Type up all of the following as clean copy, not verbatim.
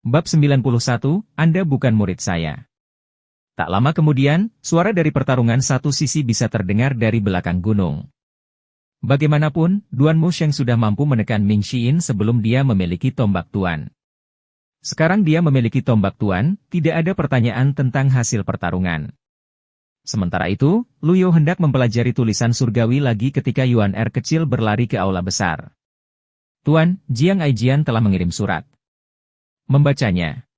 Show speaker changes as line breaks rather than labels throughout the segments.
Bab 91, Anda bukan murid saya. Tak lama kemudian, suara dari pertarungan satu sisi bisa terdengar dari belakang gunung. Bagaimanapun, Duan Musheng sudah mampu menekan Ming Xiyin sebelum dia memiliki tombak tuan. Sekarang dia memiliki tombak tuan, tidak ada pertanyaan tentang hasil pertarungan. Sementara itu, Luyo hendak mempelajari tulisan surgawi lagi ketika Yuan Er kecil berlari ke aula besar. Tuan, Jiang Aijian telah mengirim surat. Membacanya.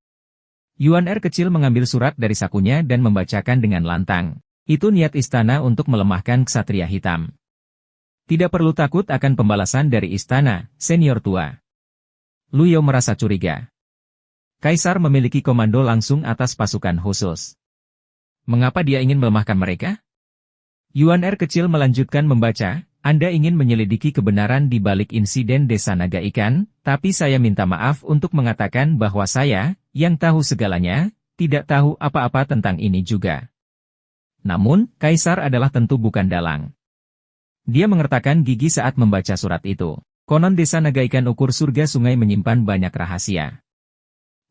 Yuan Er kecil mengambil surat dari sakunya dan membacakan dengan lantang. Itu niat istana untuk melemahkan ksatria hitam. Tidak perlu takut akan pembalasan dari istana, senior tua. Luyo merasa curiga. Kaisar memiliki komando langsung atas pasukan khusus. Mengapa dia ingin melemahkan mereka? Yuan Er kecil melanjutkan membaca, Anda ingin menyelidiki kebenaran di balik insiden Desa Naga Ikan, tapi saya minta maaf untuk mengatakan bahwa saya, yang tahu segalanya, tidak tahu apa-apa tentang ini juga. Namun, Kaisar adalah tentu bukan dalang. Dia mengertakkan gigi saat membaca surat itu. Konon Desa Naga Ikan ukur surga sungai menyimpan banyak rahasia.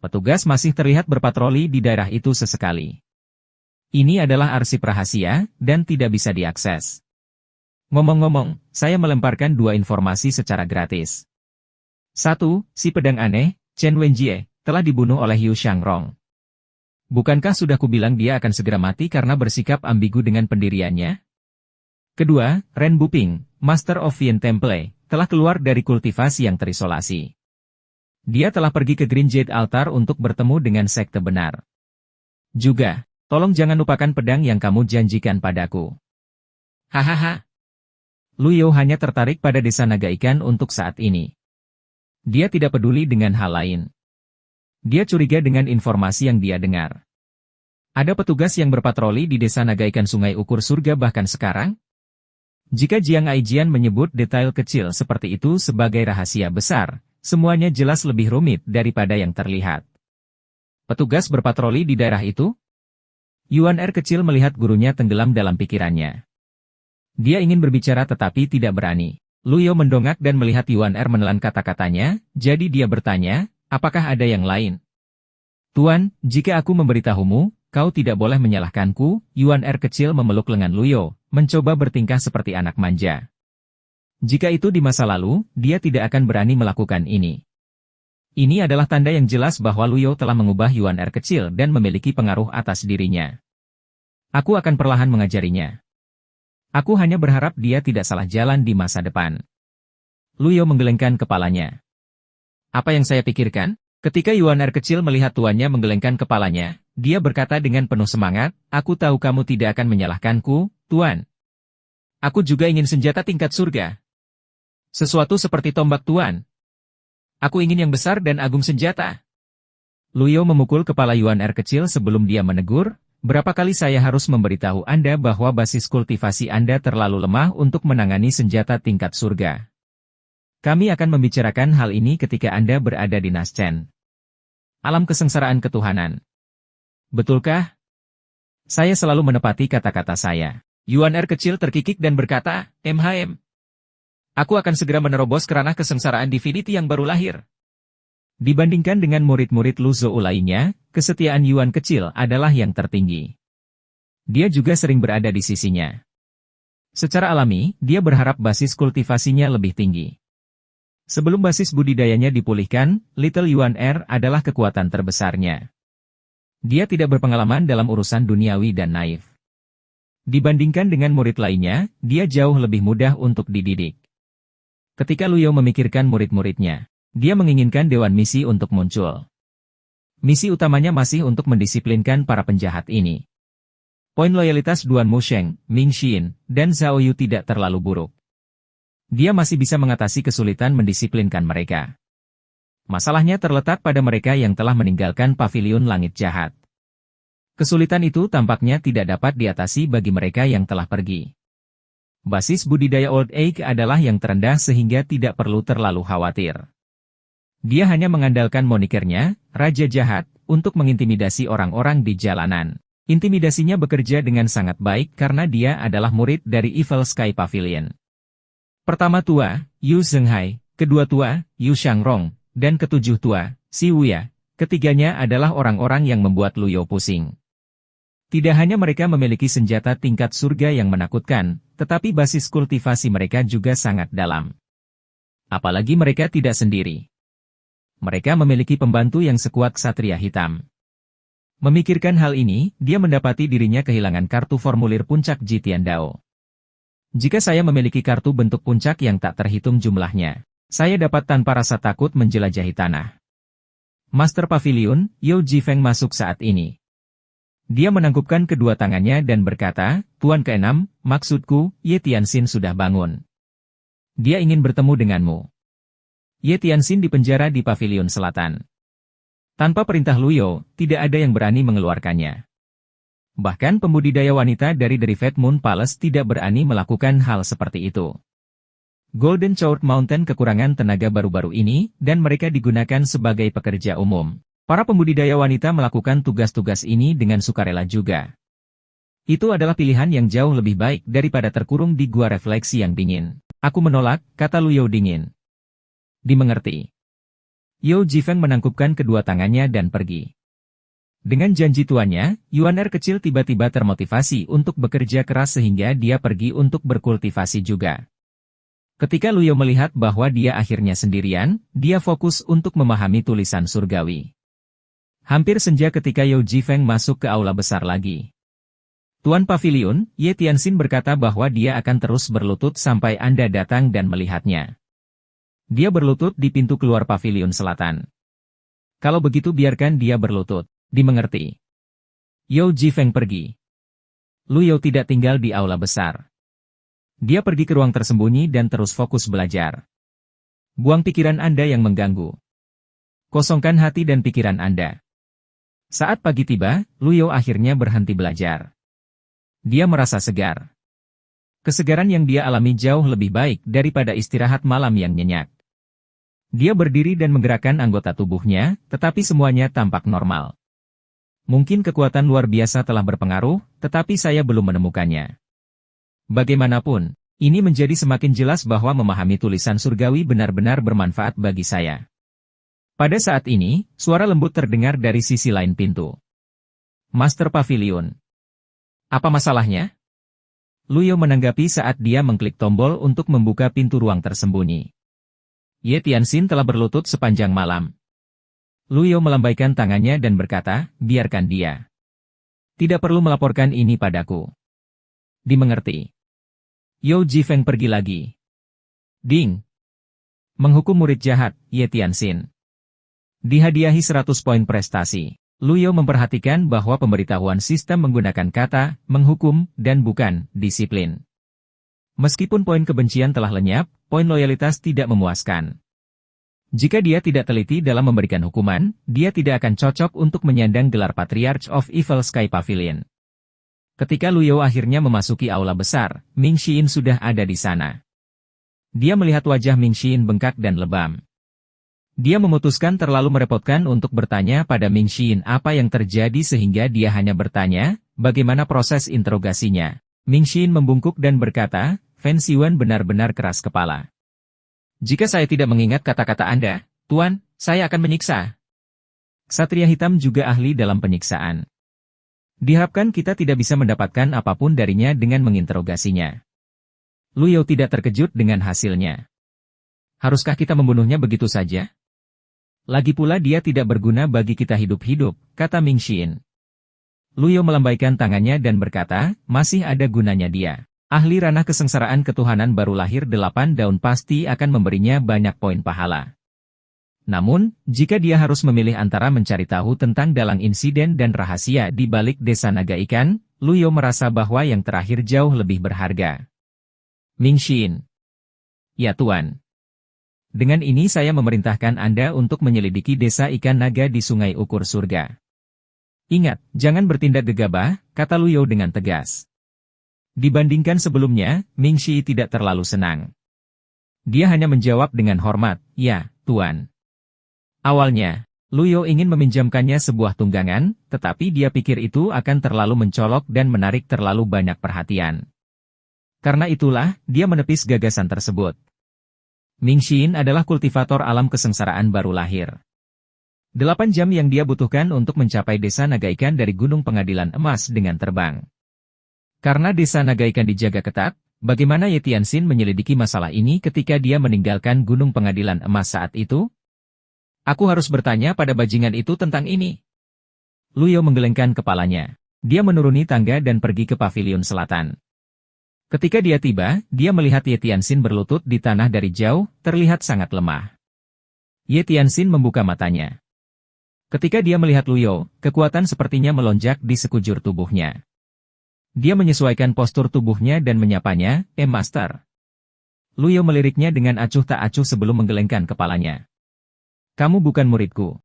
Petugas masih terlihat berpatroli di daerah itu sesekali. Ini adalah arsip rahasia, dan tidak bisa diakses. Ngomong-ngomong, saya melemparkan dua informasi secara gratis. 1. Si pedang aneh, Chen Wenjie, telah dibunuh oleh Yu Shangrong. Bukankah sudah kubilang dia akan segera mati karena bersikap ambigu dengan pendiriannya? Kedua, Ren Buping, Master of Yin Temple, telah keluar dari kultivasi yang terisolasi. Dia telah pergi ke Green Jade Altar untuk bertemu dengan sekte benar. Juga, tolong jangan lupakan pedang yang kamu janjikan padaku. Hahaha. Luyo hanya tertarik pada Desa Naga Ikan untuk saat ini. Dia tidak peduli dengan hal lain. Dia curiga dengan informasi yang dia dengar. Ada petugas yang berpatroli di Desa Naga Ikan Sungai Ukur Surga bahkan sekarang? Jika Jiang Aijian menyebut detail kecil seperti itu sebagai rahasia besar, semuanya jelas lebih rumit daripada yang terlihat. Petugas berpatroli di daerah itu? Yuan Er kecil melihat gurunya tenggelam dalam pikirannya. Dia ingin berbicara tetapi tidak berani. Luyo mendongak dan melihat Yuan Er menelan kata-katanya, jadi dia bertanya, apakah ada yang lain? Tuan, jika aku memberitahumu, kau tidak boleh menyalahkanku. Yuan Er kecil memeluk lengan Luyo, mencoba bertingkah seperti anak manja. Jika itu di masa lalu, dia tidak akan berani melakukan ini. Ini adalah tanda yang jelas bahwa Luyo telah mengubah Yuan Er kecil dan memiliki pengaruh atas dirinya. Aku akan perlahan mengajarinya. Aku hanya berharap dia tidak salah jalan di masa depan. Luyo menggelengkan kepalanya. Apa yang saya pikirkan? Ketika Yuan Er kecil melihat tuannya menggelengkan kepalanya, dia berkata dengan penuh semangat, aku tahu kamu tidak akan menyalahkanku, Tuan. Aku juga ingin senjata tingkat surga. Sesuatu seperti tombak Tuan. Aku ingin yang besar dan agung senjata. Luyo memukul kepala Yuan Er kecil sebelum dia menegur, berapa kali saya harus memberitahu Anda bahwa basis kultivasi Anda terlalu lemah untuk menangani senjata tingkat surga. Kami akan membicarakan hal ini ketika Anda berada di Naschen. Alam kesengsaraan ketuhanan. Betulkah? Saya selalu menepati kata-kata saya. Yuan Er kecil terkikik dan berkata, MHM. Aku akan segera menerobos kerana kesengsaraan divinity yang baru lahir. Dibandingkan dengan murid-murid Lu Zhou lainnya, kesetiaan Yuan kecil adalah yang tertinggi. Dia juga sering berada di sisinya. Secara alami, dia berharap basis kultivasinya lebih tinggi. Sebelum basis budidayanya dipulihkan, Little Yuan Er adalah kekuatan terbesarnya. Dia tidak berpengalaman dalam urusan duniawi dan naif. Dibandingkan dengan murid lainnya, dia jauh lebih mudah untuk dididik. Ketika Luyo memikirkan murid-muridnya, dia menginginkan Dewan Misi untuk muncul. Misi utamanya masih untuk mendisiplinkan para penjahat ini. Poin loyalitas Duan Musheng, Ming Xiyin, dan Zhao Yu tidak terlalu buruk. Dia masih bisa mengatasi kesulitan mendisiplinkan mereka. Masalahnya terletak pada mereka yang telah meninggalkan pavilion langit jahat. Kesulitan itu tampaknya tidak dapat diatasi bagi mereka yang telah pergi. Basis budidaya Old Egg adalah yang terendah sehingga tidak perlu terlalu khawatir. Dia hanya mengandalkan monikernya, Raja Jahat, untuk mengintimidasi orang-orang di jalanan. Intimidasinya bekerja dengan sangat baik karena dia adalah murid dari Evil Sky Pavilion. Pertama tua, Yu Zhenghai, kedua tua, Yu Shangrong, dan ketujuh tua, Si Wuya, Ketiganya adalah orang-orang yang membuat Luyo pusing. Tidak hanya mereka memiliki senjata tingkat surga yang menakutkan, tetapi basis kultivasi mereka juga sangat dalam. Apalagi mereka tidak sendiri. Mereka memiliki pembantu yang sekuat Ksatria Hitam. Memikirkan hal ini, dia mendapati dirinya kehilangan kartu formulir puncak Jitian Dao. Jika saya memiliki kartu bentuk puncak yang tak terhitung jumlahnya, saya dapat tanpa rasa takut menjelajahi tanah. Master Pavilion, Yao Jifeng masuk saat ini. Dia menangkupkan kedua tangannya dan berkata, Tuan ke-6, maksudku, Ye Tianxin sudah bangun. Dia ingin bertemu denganmu. Ye Tianxin dipenjara di Pavilion Selatan. Tanpa perintah Luyo, tidak ada yang berani mengeluarkannya. Bahkan pembudidaya wanita dari Fat Moon Palace tidak berani melakukan hal seperti itu. Golden Chord Mountain kekurangan tenaga baru-baru ini, dan mereka digunakan sebagai pekerja umum. Para pembudidaya wanita melakukan tugas-tugas ini dengan sukarela juga. Itu adalah pilihan yang jauh lebih baik daripada terkurung di gua refleksi yang dingin. Aku menolak, kata Luyo dingin. Dimengerti. Yao Jifeng menangkupkan kedua tangannya dan pergi. Dengan janji tuannya, Yuaner kecil tiba-tiba termotivasi untuk bekerja keras sehingga dia pergi untuk berkultivasi juga. Ketika Luyo melihat bahwa dia akhirnya sendirian, dia fokus untuk memahami tulisan surgawi. Hampir senja ketika Yao Jifeng masuk ke aula besar lagi. Tuan Pavilion, Ye Tianxin berkata bahwa dia akan terus berlutut sampai Anda datang dan melihatnya. Dia berlutut di pintu keluar Pavilion Selatan. Kalau begitu biarkan dia berlutut, dimengerti. Yao Jifeng pergi. Luyo tidak tinggal di aula besar. Dia pergi ke ruang tersembunyi dan terus fokus belajar. Buang pikiran Anda yang mengganggu. Kosongkan hati dan pikiran Anda. Saat pagi tiba, Luyo akhirnya berhenti belajar. Dia merasa segar. Kesegaran yang dia alami jauh lebih baik daripada istirahat malam yang nyenyak. Dia berdiri dan menggerakkan anggota tubuhnya, tetapi semuanya tampak normal. Mungkin kekuatan luar biasa telah berpengaruh, tetapi saya belum menemukannya. Bagaimanapun, ini menjadi semakin jelas bahwa memahami tulisan surgawi benar-benar bermanfaat bagi saya. Pada saat ini, suara lembut terdengar dari sisi lain pintu. Master Pavilion. Apa masalahnya? Luyo menanggapi saat dia mengklik tombol untuk membuka pintu ruang tersembunyi. Ye Tianxin telah berlutut sepanjang malam. Luyo melambaikan tangannya dan berkata, biarkan dia. Tidak perlu melaporkan ini padaku. Dimengerti. Yao Jifeng pergi lagi. Ding. Menghukum murid jahat, Ye Tianxin. Dihadiahi 100 poin prestasi. Luyo memperhatikan bahwa pemberitahuan sistem menggunakan kata, menghukum, dan bukan, disiplin. Meskipun poin kebencian telah lenyap, poin loyalitas tidak memuaskan. Jika dia tidak teliti dalam memberikan hukuman, dia tidak akan cocok untuk menyandang gelar Patriarch of Evil Sky Pavilion. Ketika Luyo akhirnya memasuki aula besar, Ming Xiyin sudah ada di sana. Dia melihat wajah Ming Xiyin bengkak dan lebam. Dia memutuskan terlalu merepotkan untuk bertanya pada Ming Xiyin apa yang terjadi sehingga dia hanya bertanya, bagaimana proses interogasinya. Ming Xiyin membungkuk dan berkata, Fan Xiwen benar-benar keras kepala. Jika saya tidak mengingat kata-kata Anda, Tuan, saya akan menyiksa. Ksatria Hitam juga ahli dalam penyiksaan. Diharapkan kita tidak bisa mendapatkan apapun darinya dengan menginterogasinya. Luyo tidak terkejut dengan hasilnya. Haruskah kita membunuhnya begitu saja? Lagi pula dia tidak berguna bagi kita hidup-hidup, kata Ming Xiyin. Luyo melambaikan tangannya dan berkata, masih ada gunanya dia. Ahli ranah kesengsaraan ketuhanan baru lahir 8 daun pasti akan memberinya banyak poin pahala. Namun, jika dia harus memilih antara mencari tahu tentang dalang insiden dan rahasia di balik desa naga ikan, Luyo merasa bahwa yang terakhir jauh lebih berharga. Ming Xiyin. Ya Tuan. Dengan ini saya memerintahkan Anda untuk menyelidiki desa ikan naga di Sungai Ukur Surga. Ingat, jangan bertindak gegabah, kata Luyo dengan tegas. Dibandingkan sebelumnya, Ming Xi tidak terlalu senang. Dia hanya menjawab dengan hormat, ya, Tuan. Awalnya, Luyo ingin meminjamkannya sebuah tunggangan, tetapi dia pikir itu akan terlalu mencolok dan menarik terlalu banyak perhatian. Karena itulah, dia menepis gagasan tersebut. Ming Xiyin adalah kultivator alam kesengsaraan baru lahir. 8 jam yang dia butuhkan untuk mencapai desa Naga Ikan dari Gunung Pengadilan Emas dengan terbang. Karena desa Naga Ikan dijaga ketat, bagaimana Ye Tianxin menyelidiki masalah ini ketika dia meninggalkan Gunung Pengadilan Emas saat itu? Aku harus bertanya pada bajingan itu tentang ini. Luyo menggelengkan kepalanya. Dia menuruni tangga dan pergi ke pavilion selatan. Ketika dia tiba, dia melihat Ye Tianxin berlutut di tanah dari jauh, terlihat sangat lemah. Ye Tianxin membuka matanya. Ketika dia melihat Luyo, kekuatan sepertinya melonjak di sekujur tubuhnya. Dia menyesuaikan postur tubuhnya dan menyapanya, Master. Luyo meliriknya dengan acuh tak acuh sebelum menggelengkan kepalanya. Kamu bukan muridku.